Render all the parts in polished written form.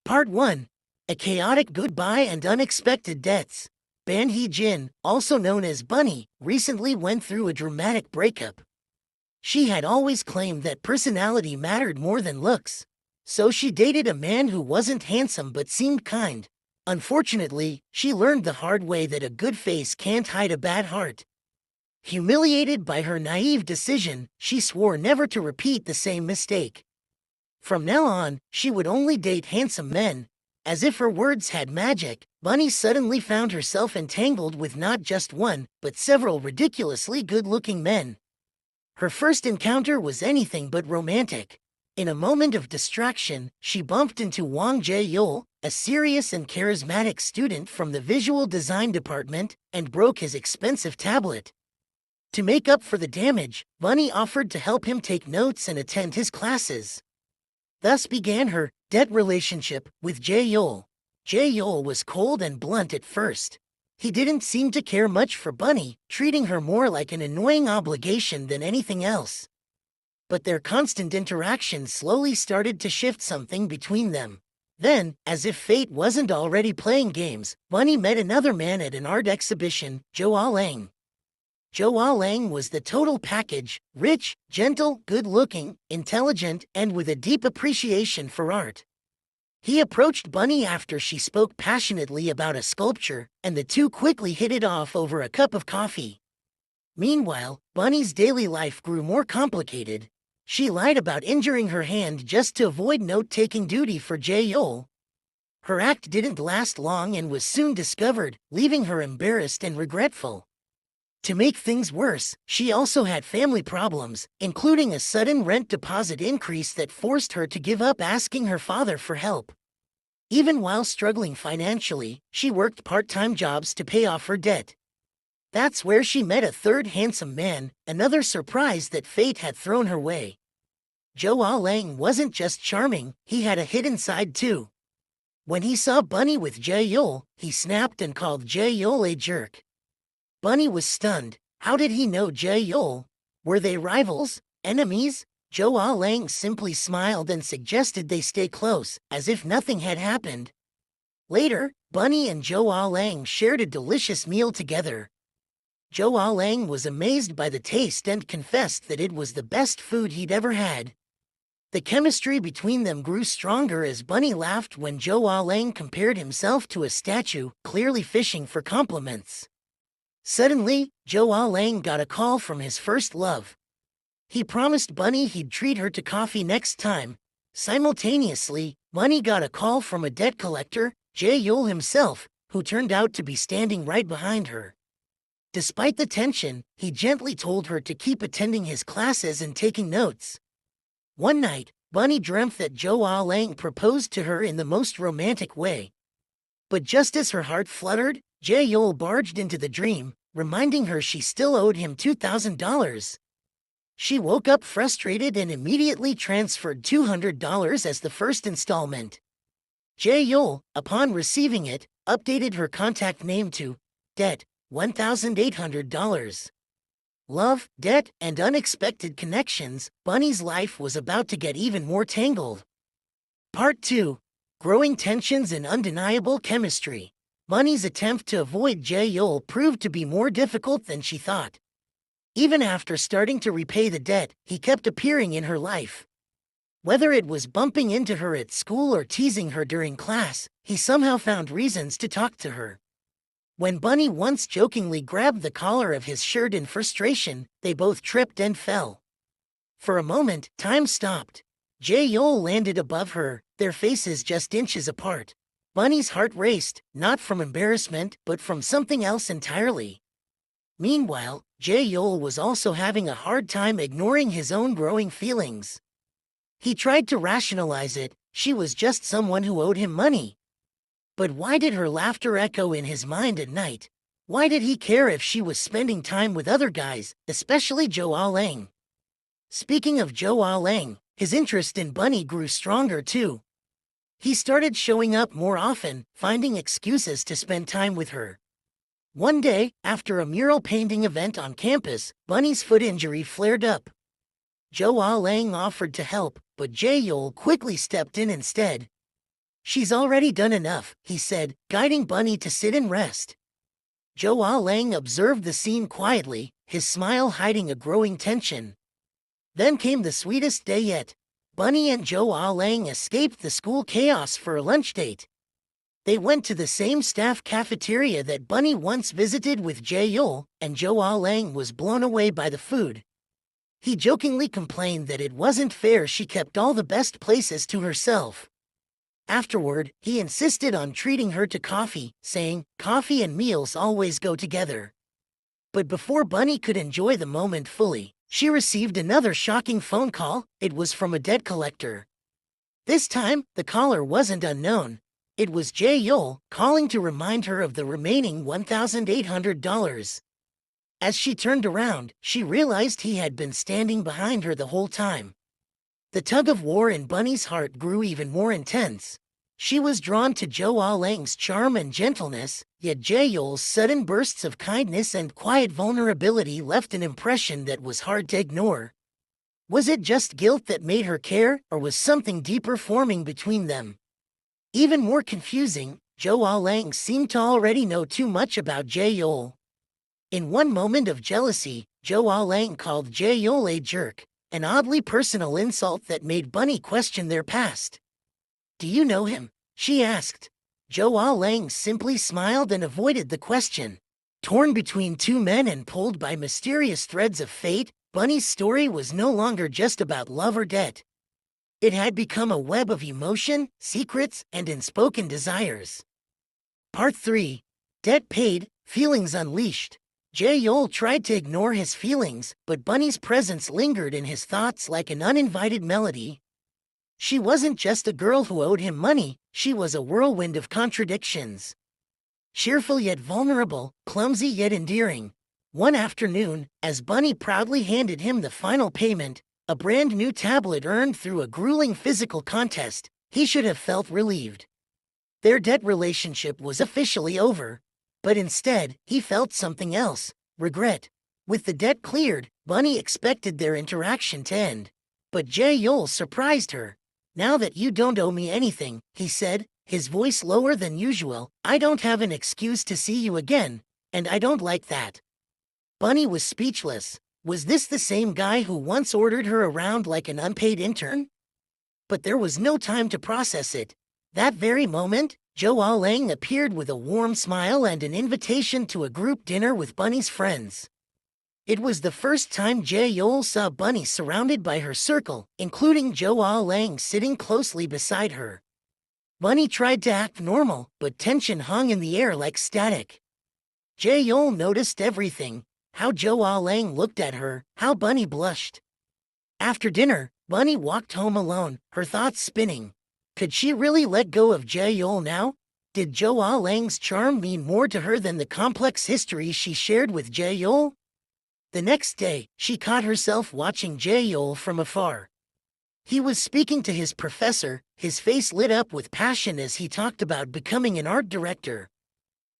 Part 1. A chaotic goodbye and unexpected deaths. Ban Hee-jin, also known as Bunny, recently went through a dramatic breakup. She had always claimed that personality mattered more than looks. So she dated a man who wasn't handsome but seemed kind. Unfortunately, she learned the hard way that a good face can't hide a bad heart. Humiliated by her naive decision, she swore never to repeat the same mistake. From now on, she would only date handsome men. As if her words had magic, Bunny suddenly found herself entangled with not just one, but several ridiculously good-looking men. Her first encounter was anything but romantic. In a moment of distraction, she bumped into Wang Jae-yul, a serious and charismatic student from the visual design department, and broke his expensive tablet. To make up for the damage, Bunny offered to help him take notes and attend his classes. Thus began her debt relationship with Jae-yul. Jae-yul was cold and blunt at first. He didn't seem to care much for Bunny, treating her more like an annoying obligation than anything else. But their constant interaction slowly started to shift something between them. Then, as if fate wasn't already playing games, Bunny met another man at an art exhibition, Jo-ah Lang. Jo-ah Lang was the total package: rich, gentle, good-looking, intelligent, and with a deep appreciation for art. He approached Bunny after she spoke passionately about a sculpture, and the two quickly hit it off over a cup of coffee. Meanwhile, Bunny's daily life grew more complicated. She lied about injuring her hand just to avoid note-taking duty for Jae-yul. Her act didn't last long and was soon discovered, leaving her embarrassed and regretful. To make things worse, she also had family problems, including a sudden rent deposit increase that forced her to give up asking her father for help. Even while struggling financially, she worked part-time jobs to pay off her debt. That's where she met a third handsome man, another surprise that fate had thrown her way. Jo-ah Lang wasn't just charming, he had a hidden side too. When he saw Bunny with Jae-yul, he snapped and called Jae-yul a jerk. Bunny was stunned. How did he know Jae-yul? Were they rivals? Enemies? Jo-ah Lang simply smiled and suggested they stay close, as if nothing had happened. Later, Bunny and Jo-ah Lang shared a delicious meal together. Jo-ah Lang was amazed by the taste and confessed that it was the best food he'd ever had. The chemistry between them grew stronger as Bunny laughed when Jo-ah Lang compared himself to a statue, clearly fishing for compliments. Suddenly, Jo-ah Lang got a call from his first love. He promised Bunny he'd treat her to coffee next time. Simultaneously, Bunny got a call from a debt collector, Jae-yul himself, who turned out to be standing right behind her. Despite the tension, he gently told her to keep attending his classes and taking notes. One night, Bunny dreamt that Jo-ah Lang proposed to her in the most romantic way. But just as her heart fluttered, Jae-yul barged into the dream, reminding her she still owed him $2,000. She woke up frustrated and immediately transferred $200 as the first installment. Jae-yul, upon receiving it, updated her contact name to debt, $1,800. Love, debt, and unexpected connections, Bunny's life was about to get even more tangled. Part 2. Growing tensions and undeniable chemistry. Bunny's attempt to avoid Jae-yul proved to be more difficult than she thought. Even after starting to repay the debt, he kept appearing in her life. Whether it was bumping into her at school or teasing her during class, he somehow found reasons to talk to her. When Bunny once jokingly grabbed the collar of his shirt in frustration, they both tripped and fell. For a moment, time stopped. Jae-yul landed above her, their faces just inches apart. Bunny's heart raced, not from embarrassment, but from something else entirely. Meanwhile, Jae-yul was also having a hard time ignoring his own growing feelings. He tried to rationalize it. She was just someone who owed him money. But why did her laughter echo in his mind at night? Why did he care if she was spending time with other guys, especially Jo-ah Lang? Speaking of Jo-ah Lang, his interest in Bunny grew stronger too. He started showing up more often, finding excuses to spend time with her. One day, after a mural painting event on campus, Bunny's foot injury flared up. Jo-ah Lang offered to help, but Jae-yul quickly stepped in instead. She's already done enough, he said, guiding Bunny to sit and rest. Joa Lang observed the scene quietly, his smile hiding a growing tension. Then came the sweetest day yet. Bunny and Joa Lang escaped the school chaos for a lunch date. They went to the same staff cafeteria that Bunny once visited with Jae-yul, and Joa Lang was blown away by the food. He jokingly complained that it wasn't fair she kept all the best places to herself. Afterward, he insisted on treating her to coffee, saying, "Coffee and meals always go together." But before Bunny could enjoy the moment fully, she received another shocking phone call. It was from a debt collector. This time, the caller wasn't unknown. It was Jae-yul, calling to remind her of the remaining $1,800. As she turned around, she realized he had been standing behind her the whole time. The tug-of-war in Bunny's heart grew even more intense. She was drawn to Joa Lang's charm and gentleness, yet Jae-yul's sudden bursts of kindness and quiet vulnerability left an impression that was hard to ignore. Was it just guilt that made her care, or was something deeper forming between them? Even more confusing, Joa Lang seemed to already know too much about Jae-yul. In one moment of jealousy, Joa Lang called Jae-yul a jerk, an oddly personal insult that made Bunny question their past. "Do you know him?" she asked. Joa Lang simply smiled and avoided the question. Torn between two men and pulled by mysterious threads of fate, Bunny's story was no longer just about love or debt. It had become a web of emotion, secrets, and unspoken desires. Part 3. Debt Paid, Feelings Unleashed. Jae-yul tried to ignore his feelings, but Bunny's presence lingered in his thoughts like an uninvited melody. She wasn't just a girl who owed him money, she was a whirlwind of contradictions. Cheerful yet vulnerable, clumsy yet endearing. One afternoon, as Bunny proudly handed him the final payment, a brand new tablet earned through a grueling physical contest, he should have felt relieved. Their debt relationship was officially over. But instead, he felt something else, regret. With the debt cleared, Bunny expected their interaction to end. But Jae-yul surprised her. "Now that you don't owe me anything," he said, his voice lower than usual, "I don't have an excuse to see you again, and I don't like that." Bunny was speechless. Was this the same guy who once ordered her around like an unpaid intern? But there was no time to process it. That very moment, Joa Lang appeared with a warm smile and an invitation to a group dinner with Bunny's friends. It was the first time Jae-yul saw Bunny surrounded by her circle, including Joa Lang sitting closely beside her. Bunny tried to act normal, but tension hung in the air like static. Jae-yul noticed everything, how Joa Lang looked at her, how Bunny blushed. After dinner, Bunny walked home alone, her thoughts spinning. Could she really let go of Jae-yul now? Did Joa Lang's charm mean more to her than the complex history she shared with Jae-yul? The next day, she caught herself watching Jae-yul from afar. He was speaking to his professor, his face lit up with passion as he talked about becoming an art director.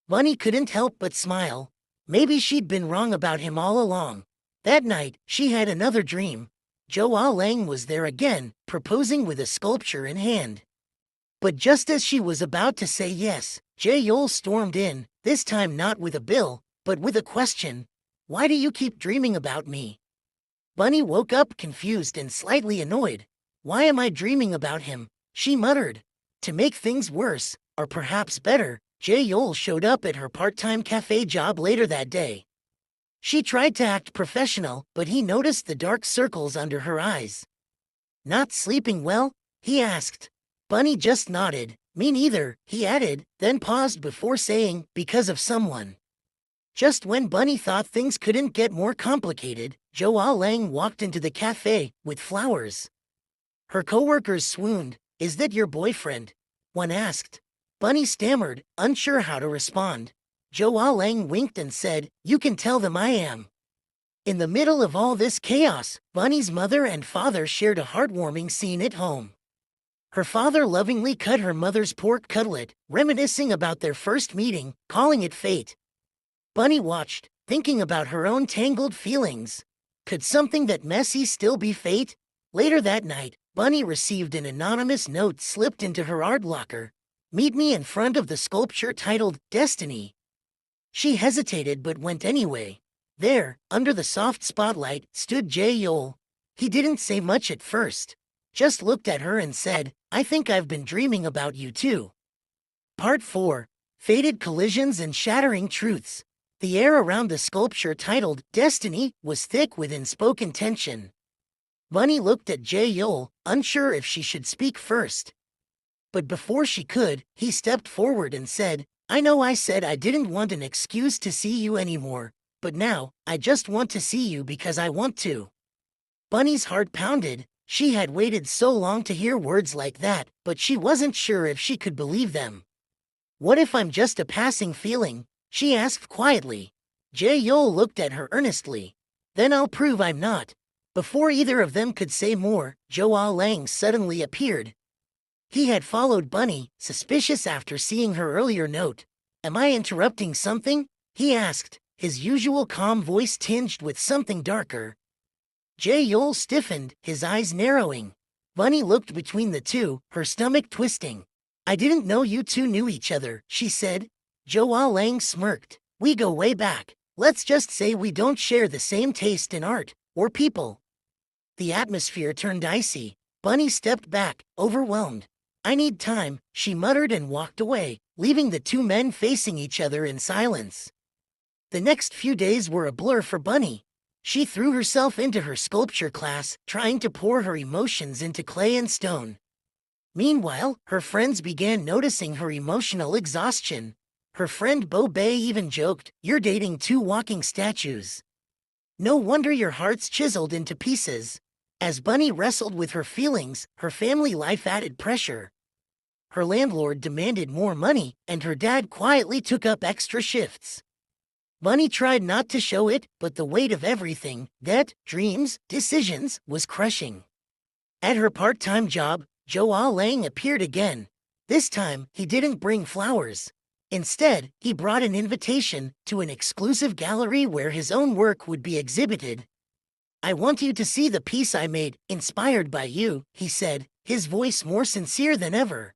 Bunny couldn't help but smile. Maybe she'd been wrong about him all along. That night, she had another dream. Joa Lang was there again, proposing with a sculpture in hand. But just as she was about to say yes, Jae-yul stormed in, this time not with a bill, but with a question. "Why do you keep dreaming about me?" Bunny woke up confused and slightly annoyed. "Why am I dreaming about him?" she muttered. To make things worse, or perhaps better, Jae-yul showed up at her part-time cafe job later that day. She tried to act professional, but he noticed the dark circles under her eyes. "Not sleeping well?" he asked. Bunny just nodded. "Me neither," he added, then paused before saying, "Because of someone." Just when Bunny thought things couldn't get more complicated, Joa Lang walked into the cafe, with flowers. Her coworkers swooned. "Is that your boyfriend?" one asked. Bunny stammered, unsure how to respond. Joa Lang winked and said, "You can tell them I am." In the middle of all this chaos, Bunny's mother and father shared a heartwarming scene at home. Her father lovingly cut her mother's pork cutlet, reminiscing about their first meeting, calling it fate. Bunny watched, thinking about her own tangled feelings. Could something that messy still be fate? Later that night, Bunny received an anonymous note slipped into her art locker. Meet me in front of the sculpture titled Destiny. She hesitated but went anyway. There, under the soft spotlight, stood Jae-yol. He didn't say much at first. Just looked at her and said, I think I've been dreaming about you too. Part 4. Faded collisions and shattering truths. The air around the sculpture titled Destiny was thick with unspoken tension. Bunny looked at Jae-yol, unsure if she should speak first. But before she could, he stepped forward and said, I know I said I didn't want an excuse to see you anymore, but now, I just want to see you because I want to. Bunny's heart pounded. She had waited so long to hear words like that, but she wasn't sure if she could believe them. What if I'm just a passing feeling? She asked quietly. Jae-yol looked at her earnestly. Then I'll prove I'm not. Before either of them could say more, Joa Lang suddenly appeared. He had followed Bunny, suspicious after seeing her earlier note. Am I interrupting something? He asked, his usual calm voice tinged with something darker. Jae-yol stiffened, his eyes narrowing. Bunny looked between the two, her stomach twisting. I didn't know you two knew each other, she said. Joa Lang smirked. We go way back. Let's just say we don't share the same taste in art, or people. The atmosphere turned icy. Bunny stepped back, overwhelmed. I need time, she muttered and walked away, leaving the two men facing each other in silence. The next few days were a blur for Bunny. She threw herself into her sculpture class, trying to pour her emotions into clay and stone. Meanwhile, her friends began noticing her emotional exhaustion. Her friend Bo Bei even joked, You're dating two walking statues. No wonder your heart's chiseled into pieces. As Bunny wrestled with her feelings, her family life added pressure. Her landlord demanded more money, and her dad quietly took up extra shifts. Bunny tried not to show it, but the weight of everything, debt, dreams, decisions, was crushing. At her part-time job, Joa Lang appeared again. This time, he didn't bring flowers. Instead, he brought an invitation to an exclusive gallery where his own work would be exhibited. I want you to see the piece I made, inspired by you, he said, his voice more sincere than ever.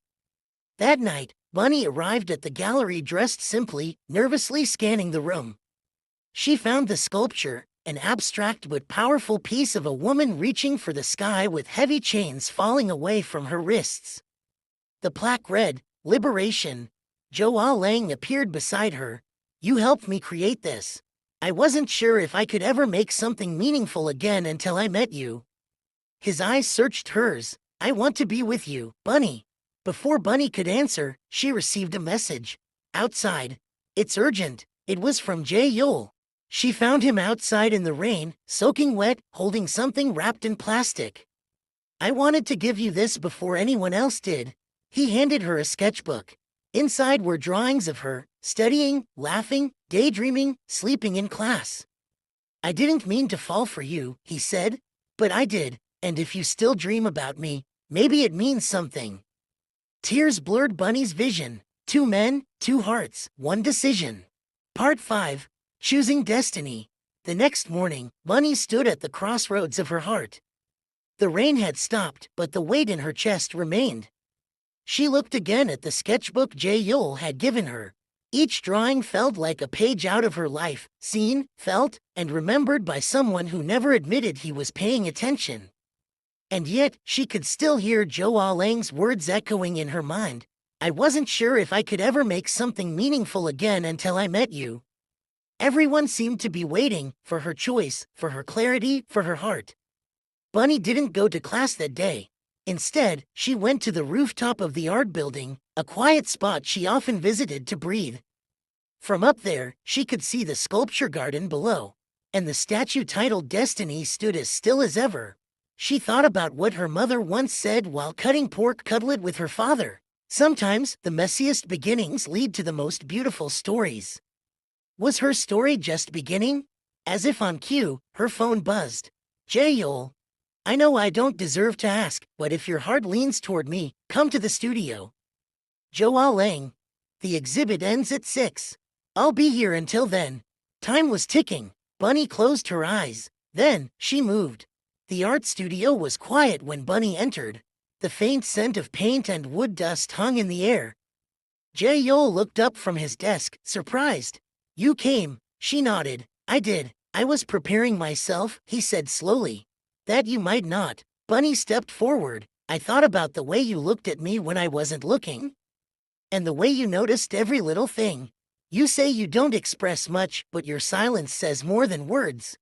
That night, Bunny arrived at the gallery dressed simply, nervously scanning the room. She found the sculpture, an abstract but powerful piece of a woman reaching for the sky with heavy chains falling away from her wrists. The plaque read, Liberation. Joa Lang appeared beside her. You helped me create this. I wasn't sure if I could ever make something meaningful again until I met you. His eyes searched hers. I want to be with you, Bunny. Before Bunny could answer, she received a message. Outside. It's urgent. It was from Jae-yol. She found him outside in the rain, soaking wet, holding something wrapped in plastic. I wanted to give you this before anyone else did. He handed her a sketchbook. Inside were drawings of her, studying, laughing, daydreaming, sleeping in class. I didn't mean to fall for you, he said, but I did, and if you still dream about me, maybe it means something. Tears blurred Bunny's vision. Two men, two hearts, one decision. Part 5. Choosing Destiny. The next morning, Bunny stood at the crossroads of her heart. The rain had stopped, but the weight in her chest remained. She looked again at the sketchbook Jae-yol had given her. Each drawing felt like a page out of her life, seen, felt, and remembered by someone who never admitted he was paying attention. And yet, she could still hear Joa Lang's words echoing in her mind. I wasn't sure if I could ever make something meaningful again until I met you. Everyone seemed to be waiting for her choice, for her clarity, for her heart. Bunny didn't go to class that day. Instead, she went to the rooftop of the art building, a quiet spot she often visited to breathe. From up there, she could see the sculpture garden below, and the statue titled Destiny stood as still as ever. She thought about what her mother once said while cutting pork cutlet with her father. Sometimes, the messiest beginnings lead to the most beautiful stories. Was her story just beginning? As if on cue, her phone buzzed. Jae-yol. I know I don't deserve to ask, but if your heart leans toward me, come to the studio. Joa Lang. The exhibit ends at 6. I'll be here until then. Time was ticking. Bunny closed her eyes. Then, she moved. The art studio was quiet when Bunny entered. The faint scent of paint and wood dust hung in the air. Jae-yol looked up from his desk, surprised. You came, she nodded. I did. I was preparing myself, he said slowly. That you might not. Bunny stepped forward. I thought about the way you looked at me when I wasn't looking. And the way you noticed every little thing. You say you don't express much, but your silence says more than words.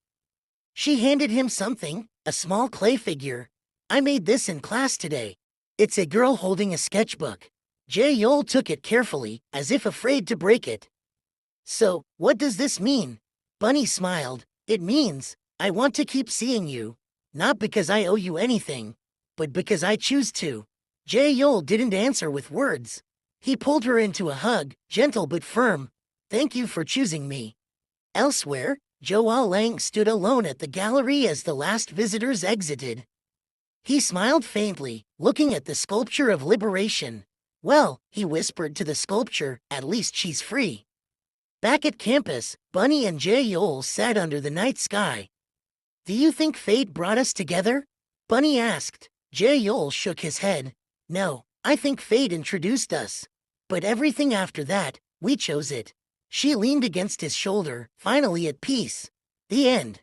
She handed him something, a small clay figure. I made this in class today. It's a girl holding a sketchbook. Jae-yol took it carefully, as if afraid to break it. So, what does this mean? Bunny smiled. It means, I want to keep seeing you. Not because I owe you anything, but because I choose to. Jae-yol didn't answer with words. He pulled her into a hug, gentle but firm. Thank you for choosing me. Elsewhere, Joa Lang stood alone at the gallery as the last visitors exited. He smiled faintly, looking at the sculpture of liberation. Well, he whispered to the sculpture, at least she's free. Back at campus, Bunny and Jae-yol sat under the night sky. Do you think fate brought us together? Bunny asked. Jae-yol shook his head. No, I think fate introduced us. But everything after that, we chose it. She leaned against his shoulder, finally at peace. The end.